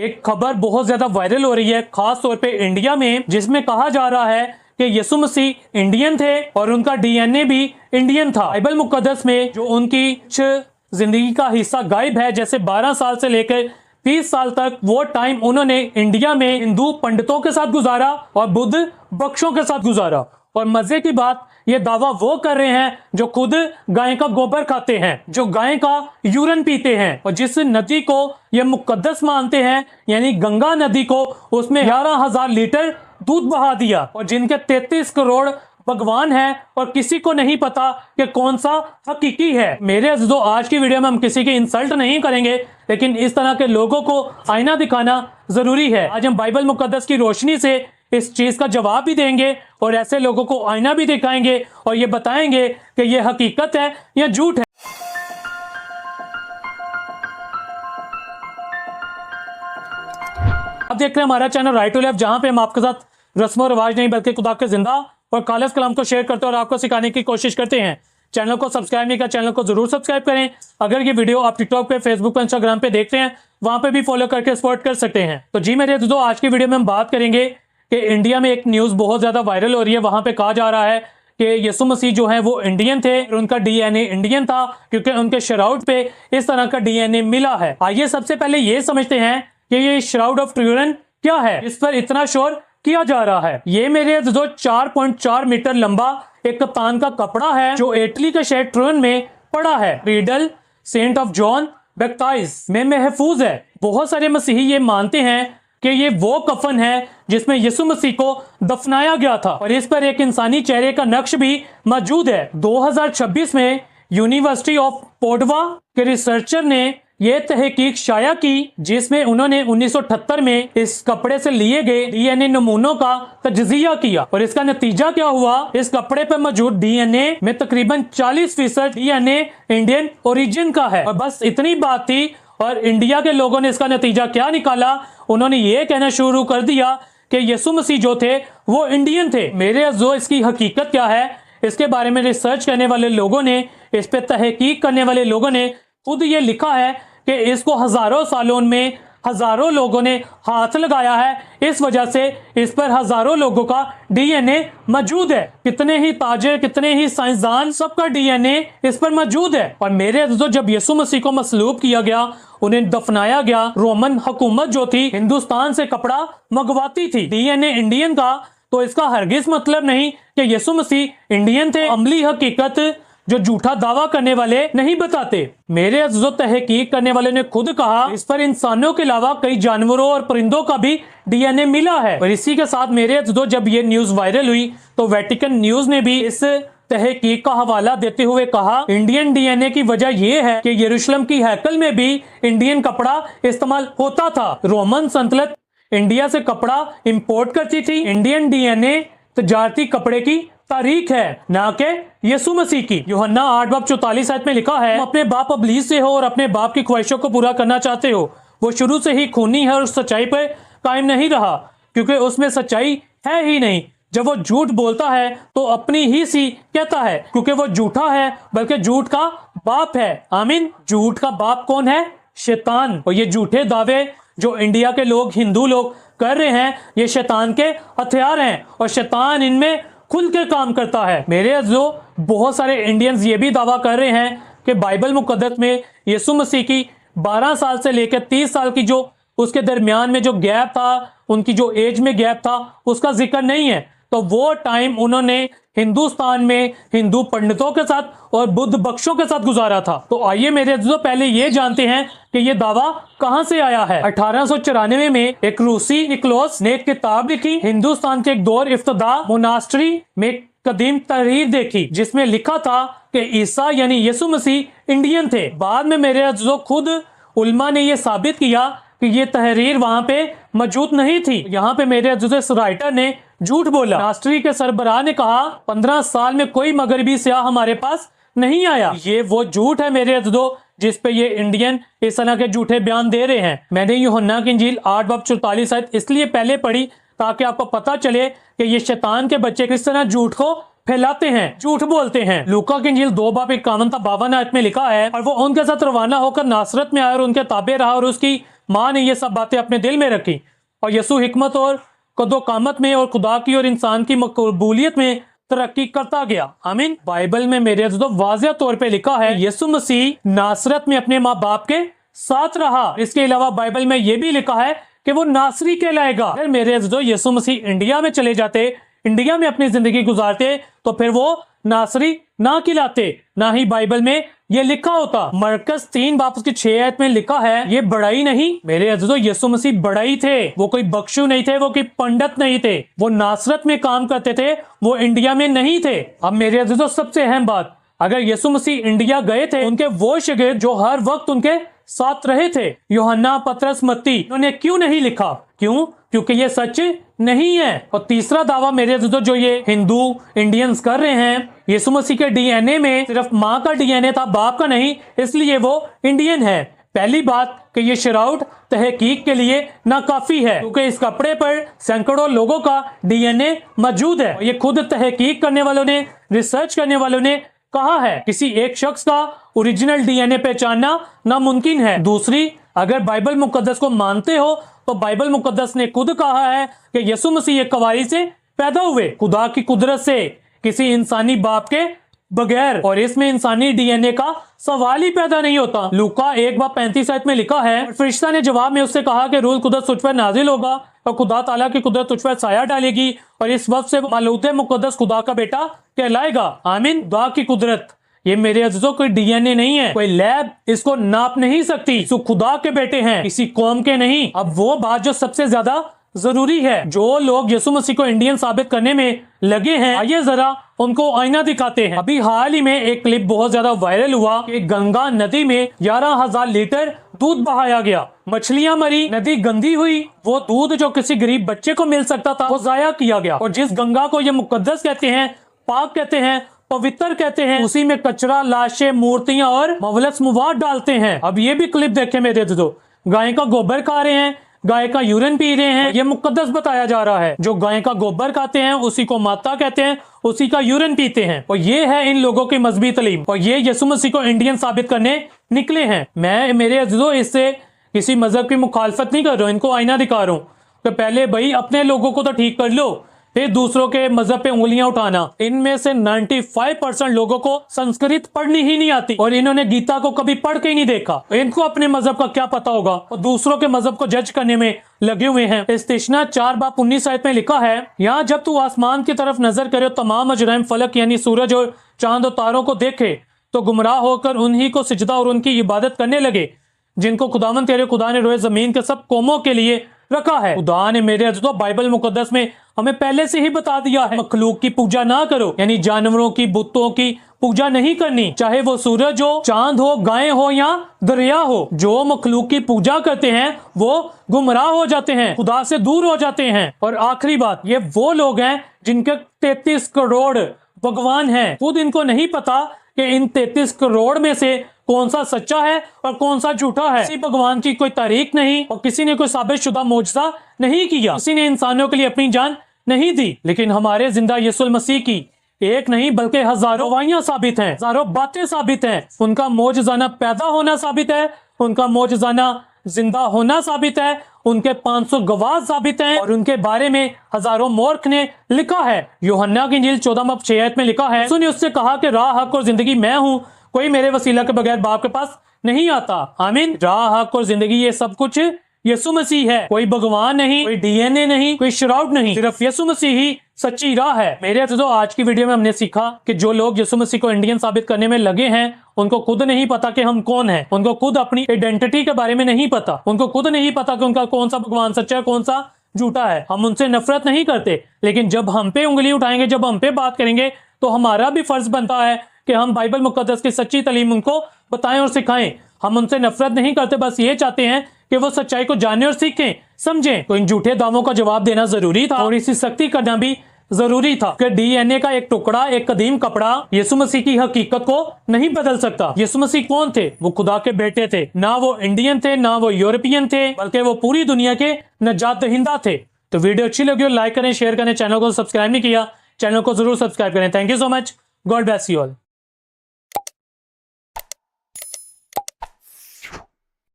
एक खबर बहुत ज्यादा वायरल हो रही है, खास तौर पे इंडिया में, जिसमें कहा जा रहा है कि यीशु मसीह इंडियन थे और उनका डीएनए भी इंडियन था। बाइबल मुकद्दस में जो उनकी जिंदगी का हिस्सा गायब है, जैसे 12 साल से लेकर 30 साल तक वो टाइम उन्होंने इंडिया में हिंदू पंडितों के साथ गुजारा और बुद्ध बख्शों के साथ गुजारा। और मजे की बात, ये दावा वो कर रहे हैं जो खुद गाय का गोबर खाते हैं, जो गाय का यूरिन पीते हैं, और जिस नदी को ये मुकद्दस मानते हैं यानी गंगा नदी को, उसमें 11,000 लीटर दूध बहा दिया, और जिनके 33 करोड़ भगवान है और किसी को नहीं पता कि कौन सा हकीकी है। मेरे अज़ीज़ों, आज की वीडियो में हम किसी की इंसल्ट नहीं करेंगे, लेकिन इस तरह के लोगों को आईना दिखाना जरूरी है। आज हम बाइबल मुकद्दस की रोशनी से इस चीज का जवाब भी देंगे और ऐसे लोगों को आईना भी दिखाएंगे और ये बताएंगे कि ये हकीकत है या झूठ है। अब देख रहे हैं हमारा चैनल राइट टू लेफ्ट, जहां पे हम आपके साथ रस्म और रिवाज नहीं बल्कि खुदा के जिंदा और खालिस कलाम को शेयर करते हैं और आपको सिखाने की कोशिश करते हैं। चैनल को सब्सक्राइब नहीं किया, चैनल को जरूर सब्सक्राइब करें। अगर ये वीडियो आप टिकटॉक पे, फेसबुक पे, इंस्टाग्राम पे देखते हैं, वहां पे भी फॉलो करके सपोर्ट कर सकते हैं। तो जी मेरे दोस्तों, आज की वीडियो में हम बात करेंगे कि इंडिया में एक न्यूज बहुत ज्यादा वायरल हो रही है। वहां पे कहा जा रहा है कि यीशु मसीह जो है वो इंडियन थे और उनका डीएनए इंडियन था, क्योंकि उनके शराउट पे इस तरह का डीएनए मिला है। आइए सबसे पहले ये समझते हैं कि ये श्राउड ऑफ ट्यूरिन क्या है, इस पर इतना शोर किया जा रहा है। ये मेरे जो 4.4 मीटर लंबा एक कप्तान का कपड़ा है जो इटली के शहर ट्यूरिन में पड़ा है। रीडल सेंट ऑफ जॉन बैप्टाइस्ट में महफूज है। बहुत सारे मसीही ये मानते हैं कि ये वो कफन है जिसमें यीशु मसीह को दफनाया गया था, और इस पर एक इंसानी चेहरे का नक्श भी मौजूद है। 2026 में यूनिवर्सिटी ऑफ पोडवा के रिसर्चर ने ये तहकीक शाया की, जिसमें उन्होंने 1978 में इस कपड़े से लिए गए डीएनए नमूनों का तज्जिया किया, और इसका नतीजा क्या हुआ, इस कपड़े पर मौजूद डीएनए में तकरीबन 40% डीएनए इंडियन ओरिजिन का है। और बस इतनी बात थी, और इंडिया के लोगों ने इसका नतीजा क्या निकाला, उन्होंने ये कहना शुरू कर दिया कि यीशु मसीह जो थे वो इंडियन थे। मेरे अज़ीज़ों, इसकी हकीकत क्या है, इसके बारे में रिसर्च करने वाले लोगों ने, इस पे तहकीक करने वाले लोगों ने खुद ये लिखा है कि इसको हजारों सालों में हजारों लोगों ने हाथ लगाया है, इस वजह से इस पर हजारों लोगों का डीएनए मौजूद है। कितने ही ताजिर, कितने ही साइंसदान, सबका डीएनए इस पर मौजूद है। और मेरे अज़ीज़ों, जब यीशु मसीह को मसलूब किया गया, उन्हें दफनाया गया, रोमन हुकूमत जो थी हिंदुस्तान से कपड़ा मंगवाती थी डीएनए इंडियन का, तो इसका हरगिज मतलब नहीं कि यीशु मसीह इंडियन थे। अमली हकीकत जो झूठा दावा करने वाले नहीं बताते। मेरे अज़ीज़ों, तहकीक करने वाले ने खुद कहा इस पर इंसानों के अलावा कई जानवरों और परिंदों का भी डीएनए मिला है। और इसी के साथ मेरे अज़ीज़ों, जब ये न्यूज वायरल हुई तो वेटिकन न्यूज ने भी इस तहकीक का हवाला देते हुए कहा, इंडियन डीएनए की वजह यह है कि यरूशलेम की हैकल में भी इंडियन कपड़ा इस्तेमाल होता था। रोमन सल्तनत इंडिया से कपड़ा इंपोर्ट करती थी। इंडियन डीएनए तजारती कपड़े की तारीख है, ना कि यीशु मसीह की। यूहन्ना 8:44 में लिखा है, अपने बाप इब्लीस से हो और अपने बाप की ख्वाहिशों को पूरा करना चाहते हो। वो शुरू से ही खूनी है और सच्चाई पर कायम नहीं रहा, क्योंकि उसमें सच्चाई है ही नहीं। जब वो झूठ बोलता है तो अपनी ही सी कहता है, क्योंकि वो झूठा है, बल्कि झूठ का बाप है। आमीन। झूठ का बाप कौन है? शैतान। और ये झूठे दावे जो इंडिया के लोग, हिंदू लोग कर रहे हैं, ये शैतान के हथियार हैं और शैतान इनमें खुल के काम करता है। मेरे अज़ीज़ों, बहुत सारे इंडियंस ये भी दावा कर रहे हैं कि बाइबल मुकद्दस में यीशु मसीह की 12 साल से लेकर 30 साल की जो उसके दरमियान में जो गैप था, उनकी जो एज में गैप था, उसका जिक्र नहीं है। तो वो टाइम उन्होंने हिंदुस्तान में हिंदू पंडितों के साथ और बुद्ध बख्शों के साथ गुजारा था। तो आइए मेरे अज़ीज़ों, पहले ये जानते हैं कि ये दावा कहां से आया है। 1894 में एक रूसी निकोलस ने एक किताब लिखी, हिंदुस्तान के एक दौर इफ्तदा मोनास्ट्री में कदीम तहरीर देखी, जिसमें लिखा था कि ईसा यानी यीशु मसीह इंडियन थे। बाद में मेरे अज़ीज़ों, खुद उल्मा ने यह साबित किया कि ये तहरीर वहां पे मौजूद नहीं थी। यहाँ पे मेरे अज़ीज़ों, इस राइटर ने झूठ बोला। नास्ट्री के सरबराह ने कहा 15 साल में कोई मगरबी सियाह हमारे पास नहीं आया। ये वो झूठ है मेरे अज़ीज़ों, जिस पे ये इंडियन इस तरह के झूठे बयान दे रहे हैं। मैंने यूहन्ना की इंजील 8:44 इसलिए पहले पढ़ी ताकि आपको पता चले कि ये शैतान के बच्चे किस तरह झूठ को फैलाते हैं, झूठ बोलते हैं। लूका की इंजील 2:51-52 में लिखा है, और वो उनके साथ रवाना होकर नासरत में आया और उनके ताबे रहा और उसकी माँ ने ये सब बातें अपने दिल में रखी और यसु हिकमत और कदोकामत में और खुदा की और इंसान की मकबूलियत में तरक्की करता गया। आमीन। बाइबल में मेरे अज़ीज़ों वाज़ेह तौर पे लिखा है यसु मसीह नासरत में अपने माँ बाप के साथ रहा। इसके अलावा बाइबल में यह भी लिखा है कि वो नासरी कहलाएगा। अगर मेरे अज़ीज़ों यसु मसीह इंडिया में चले जाते, इंडिया में अपनी जिंदगी गुजारते, तो फिर वो नासरी ना कहलाते, ना ही बाइबल में ये लिखा होता। मरकस 3 बाब उसकी 6 आयत में लिखा है ये बड़ाई नहीं। मेरे अज़ीज़ों यसु मसीह बड़ाई थे, वो कोई बख्शू नहीं थे, वो कोई पंडित नहीं थे, वो नासरत में काम करते थे, वो इंडिया में नहीं थे। अब मेरे अज़ीज़ों सबसे अहम बात, अगर यसु मसीह इंडिया गए थे, उनके वो शागिर्द जो हर वक्त उनके साथ रहे थे, यूहन्ना, पतरस, मत्ती, उन्होंने क्यों नहीं लिखा? क्यों? क्योंकि ये सच नहीं है। और तीसरा दावा मेरे अज़ीज़ों जो ये हिंदू इंडियंस कर रहे हैं, यीशु मसीह के डीएनए में सिर्फ माँ का डीएनए था, बाप का नहीं, इसलिए वो इंडियन है। पहली बात कि ये शराउट तहकीक के लिए नाकाफी है, क्योंकि इस कपड़े पर सैकड़ों लोगों का डीएनए मौजूद है। ये खुद तहकीक करने वालों ने, रिसर्च करने वालों ने कहा है, किसी एक शख्स का ओरिजिनल डीएनए पहचानना नामुमकिन है। दूसरी, अगर बाइबल मुकद्दस को मानते हो तो बाइबल मुकद्दस ने खुद कहा है कि यीशु मसीह एक कुंवारी से पैदा हुए, खुदा की कुदरत से, किसी इंसानी बाप के बगैर, और इसमें इंसानी डीएनए का सवाल ही पैदा नहीं होता। लूका 1 बाब 35 आयत में लिखा है, फरिश्ता ने जवाब में उससे कहा कि रूह कुदरत तुझ पर नाजिल होगा और खुदा ताला की कुदरत तुझ पर साया डालेगी और इस वक्त से मौलूद मुकद्दस खुदा का बेटा कहलाएगा। आमीन। खुदा की कुदरत, ये मेरे अज़ीज़ों कोई डीएनए नहीं है, कोई लैब इसको नाप नहीं सकती। सो खुदा के बेटे हैं, किसी कौम के नहीं। अब वो बात जो सबसे ज्यादा जरूरी है, जो लोग यीशु मसीह को इंडियन साबित करने में लगे हैं, आइए जरा उनको आईना दिखाते हैं। अभी हाल ही में एक क्लिप बहुत ज्यादा वायरल हुआ कि गंगा नदी में 11,000 लीटर दूध बहाया गया, मछलियां मरी, नदी गंदी हुई, वो दूध जो किसी गरीब बच्चे को मिल सकता था वो जाया किया गया। और जिस गंगा को ये मुकद्दस कहते हैं, पाक कहते हैं, पवित्र कहते हैं, उसी में कचरा, लाशें, मूर्तियां और मवलस मवाद डालते हैं। अब ये भी क्लिप देखे मेरे दोस्तों, गाय का गोबर खा रहे हैं, गाय का यूरिन पी रहे हैं, ये मुकद्दस बताया जा रहा है। जो गाय का गोबर खाते हैं उसी को माता कहते हैं, उसी का यूरिन पीते हैं, और ये है इन लोगों की मजहबी तालीम, और ये यीशु मसीह को इंडियन साबित करने निकले हैं। मैं मेरे अज़ीज़ों इससे किसी मजहब की मुखालफत नहीं कर रहा हूँ, इनको आईना दिखा रहा हूँ कि पहले भाई अपने लोगों को तो ठीक कर लो, फिर दूसरों के मजहब पे उंगलियां उठाना। इनमें से 95% लोगों को संस्कृत पढ़नी ही नहीं आती और इन्होंने गीता को कभी पढ़ के ही नहीं देखा। इनको अपने मजहब का क्या पता होगा, और दूसरों के मजहब को जज करने में लगे हुए हैं। इस्तिश्ना 4 बाब 19 आयत में लिखा है, यहाँ जब तू आसमान की तरफ नजर करे और तमाम अजराइम फलक यानी सूरज और चांद और तारों को देखे तो गुमराह होकर उन्हीं को सिजदा और उनकी इबादत करने लगे जिनको खुदावंद तेरे खुदा ने रोए जमीन के सब कौमों के लिए रखा है। खुदा ने मेरे अज़ीज़ों बाइबल मुकद्दस में हमें पहले से ही बता दिया है, मखलूक की पूजा ना करो, यानी जानवरों की, बुतों की पूजा नहीं करनी, चाहे वो सूरज हो, चांद हो, गाय हो या दरिया हो। जो मखलूक की पूजा करते हैं वो गुमराह हो जाते हैं, खुदा से दूर हो जाते हैं। और आखिरी बात, ये वो लोग हैं जिनके 33 करोड़ भगवान हैं, खुद इनको नहीं पता कि इन 33 करोड़ में से कौन सा सच्चा है और कौन सा झूठा है। किसी भगवान की कोई तारीख नहीं और किसी ने कोई साबित शुदा मौजज़ा नहीं किया, किसी ने इंसानों के लिए अपनी जान नहीं दी। लेकिन हमारे जिंदा यीशु मसीह की एक नहीं बल्कि हजारों गवाहियां साबित हैं, हजारों बातें साबित हैं। उनका मौजज़ाना पैदा होना साबित है, उनका मौजज़ाना जिंदा होना साबित है, उनके 500 गवाह साबित हैं, और उनके बारे में हजारों मूर्ख ने लिखा है। यूहन्ना की इंजील 14 बाब 6 आयत में लिखा है, उसने उससे कहा कि राह, हक और जिंदगी मैं हूँ, कोई मेरे वसीला के बगैर बाप के पास नहीं आता। आमीन। राह, हक और जिंदगी, ये सब कुछ यीशु मसीह है, कोई भगवान नहीं, कोई डीएनए नहीं, कोई शराउट नहीं, सिर्फ यीशु मसीह ही सच्ची राह है। मेरे अज़ीज़ों, आज की वीडियो में हमने सीखा कि जो लोग यीशु मसीह को इंडियन साबित करने में लगे हैं, उनको खुद नहीं पता कि हम कौन हैं, उनको खुद अपनी आइडेंटिटी के बारे में नहीं पता, उनको खुद नहीं पता कि उनका कौन सा भगवान सच्चा है, कौन सा झूठा है। हम उनसे नफरत नहीं करते, लेकिन जब हम पे उंगली उठाएंगे, जब हम पे बात करेंगे, तो हमारा भी फर्ज बनता है कि हम बाइबल मुकद्दस की सच्ची तालीम उनको बताएं और सिखाएं। हम उनसे नफरत नहीं करते, बस ये चाहते हैं कि वो सच्चाई को जाने और सीखें, समझें। तो इन झूठे दावों का जवाब देना जरूरी था और इसी सख्ती करना भी जरूरी था कि डीएनए का एक टुकड़ा, एक कदीम कपड़ा यीशु मसीह की हकीकत को नहीं बदल सकता। यीशु मसीह कौन थे? वो खुदा के बेटे थे। ना वो इंडियन थे, ना वो यूरोपियन थे, बल्कि वो पूरी दुनिया के नजात दहिंदा थे। तो वीडियो अच्छी लगी हो लाइक करें, शेयर करें, चैनल को सब्सक्राइब नहीं किया, चैनल को जरूर सब्सक्राइब करें। Thank you so much, God bless you all.